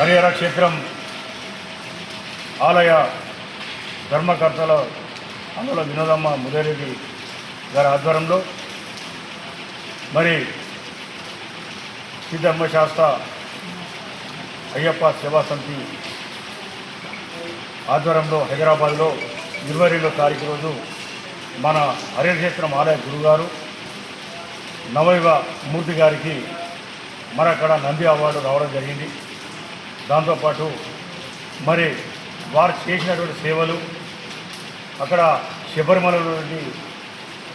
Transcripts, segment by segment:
హరిహర క్షేత్రం ఆలయ ధర్మకర్తల అందుల వినోదమ్మ ముదిరెడ్డి గారి ఆధ్వర్యంలో మరి సిద్ధమ్మ శాస్త్ర అయ్యప్ప సేవా సమితి ఆధ్వర్యంలో హైదరాబాద్లో 22వ తారీఖు రోజు మన హరిహర క్షేత్రం ఆలయ గురుగారు నవయుగ మూర్తి గారికి మరి అక్కడ నంది అవార్డు రావడం జరిగింది. దాంతోపాటు మరి వారు చేసినటువంటి సేవలు అక్కడ శబరిమల నుండి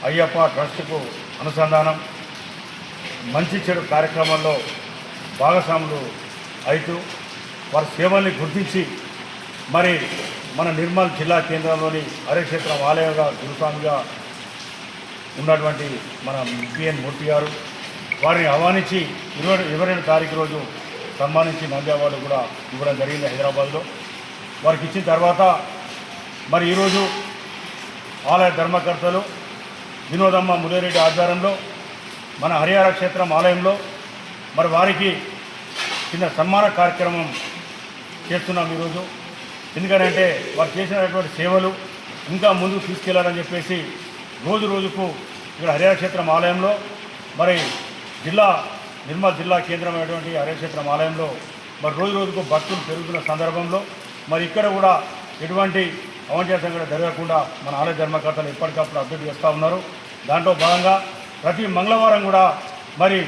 అయ్యప్ప ట్రస్టుకు అనుసంధానం మంచి చెడు కార్యక్రమాల్లో భాగస్వాములు అవుతూ వారి సేవల్ని గుర్తించి మరి మన నిర్మల్ జిల్లా కేంద్రంలోని హరిహర క్షేత్రం ఆలయంగా గురుస్వామిగా ఉన్నటువంటి మన పిఎన్ మూర్తి గారు వారిని ఆహ్వానించి 22వ తారీఖు రోజు సన్మానించి నంది అవార్డు కూడా ఇవ్వడం జరిగింది హైదరాబాద్లో. వారికి ఇచ్చిన తర్వాత మరి ఈరోజు ఆలయ ధర్మకర్తలు వినోదమ్మ ముదిరెడ్డి ఆధ్వర్యంలో మన హరిహర క్షేత్రం ఆలయంలో మరి వారికి చిన్న సన్మాన కార్యక్రమం చేస్తున్నాం ఈరోజు. ఎందుకంటే వారు చేసినటువంటి సేవలు ఇంకా ముందుకు తీసుకెళ్లాలని చెప్పేసి రోజుకు ఇక్కడ హరిహర క్షేత్రం ఆలయంలో మరి నిర్మల్ జిల్లా కేంద్రమైనటువంటి హరిహర క్షేత్రం ఆలయంలో మరి రోజుకు భక్తులు పెరుగుతున్న సందర్భంలో మరి ఇక్కడ కూడా ఎటువంటి అవాంఛనీయ సంఘటన జరగకుండా మన ఆలయ ధర్మకర్తలు ఎప్పటికప్పుడు అప్డేట్ చేస్తూ ఉన్నారు. దాంట్లో భాగంగా ప్రతి మంగళవారం కూడా మరి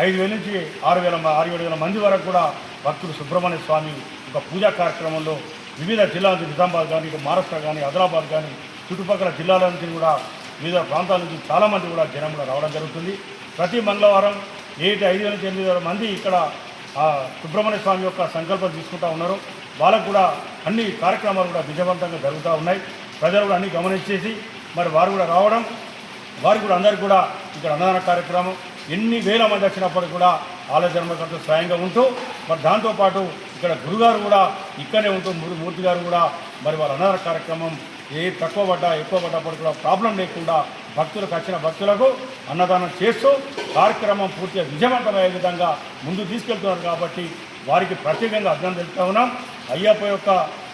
5,000 నుంచి 6,000 మంది వరకు కూడా భక్తులు సుబ్రహ్మణ్య స్వామి ఒక పూజా కార్యక్రమంలో వివిధ జిల్లాల నుంచి నిజామాబాద్ కానీ ఇటు మహారాష్ట్ర కానీ ఆదిలాబాద్ కానీ చుట్టుపక్కల జిల్లాల నుంచి కూడా వివిధ ప్రాంతాల నుంచి చాలామంది కూడా జనం కూడా రావడం జరుగుతుంది. ప్రతి మంగళవారం 5,000 నుంచి 8,000 మంది ఇక్కడ సుబ్రహ్మణ్య స్వామి యొక్క సంకల్పం తీసుకుంటూ ఉన్నారు. వాళ్ళకు కూడా అన్ని కార్యక్రమాలు కూడా విజయవంతంగా జరుగుతూ ఉన్నాయి. ప్రజలు కూడా అన్ని గమనించేసి మరి వారు కూడా రావడం వారికి కూడా అందరికీ కూడా ఇక్కడ అన్నదాన కార్యక్రమం ఎన్ని వేల మంది వచ్చినప్పటికీ కూడా ఆలయ ధర్మకర్తలు స్వయంగా ఉంటూ మరి దాంతోపాటు ఇక్కడ గురుగారు కూడా ఇక్కడనే ఉంటూ మూర్తి గారు కూడా మరి వారి అన్నదాన కార్యక్రమం తక్కువ పడ్డా ఎక్కువ పడ్డప్పుడు కూడా ప్రాబ్లం లేకుండా భక్తులకు వచ్చిన భక్తులకు అన్నదానం చేస్తూ కార్యక్రమం పూర్తిగా విజయవంతమయ్యే విధంగా ముందుకు తీసుకెళ్తున్నారు. కాబట్టి వారికి ప్రత్యేకంగా అర్థం తెలుపుతా ఉన్నాం. అయ్యప్ప యొక్క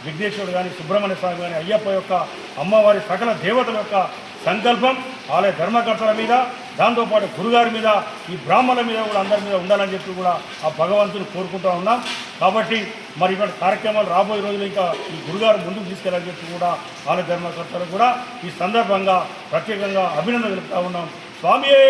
విఘ్నేశ్వరుడు కానీ సుబ్రహ్మణ్య స్వామి కానీ అయ్యప్ప యొక్క అమ్మవారి సకల దేవతల యొక్క సంకల్పం ఆలయ ధర్మకర్తల మీద దాంతోపాటు గురుగారి మీద ఈ బ్రాహ్మణుల మీద కూడా అందరి మీద ఉండాలని చెప్పి కూడా ఆ భగవంతుని కోరుకుంటూ ఉన్నాం. కాబట్టి మరి ఇటువంటి కార్యక్రమాలు రాబోయే రోజులు ఇంకా ఈ గురుగారు ముందుకు తీసుకెళ్ళాలని చెప్పి కూడా ఆలయ ధర్మకర్తలు కూడా ఈ సందర్భంగా ప్రత్యేకంగా అభినందన తెలుపుతా ఉన్నాం. స్వామియే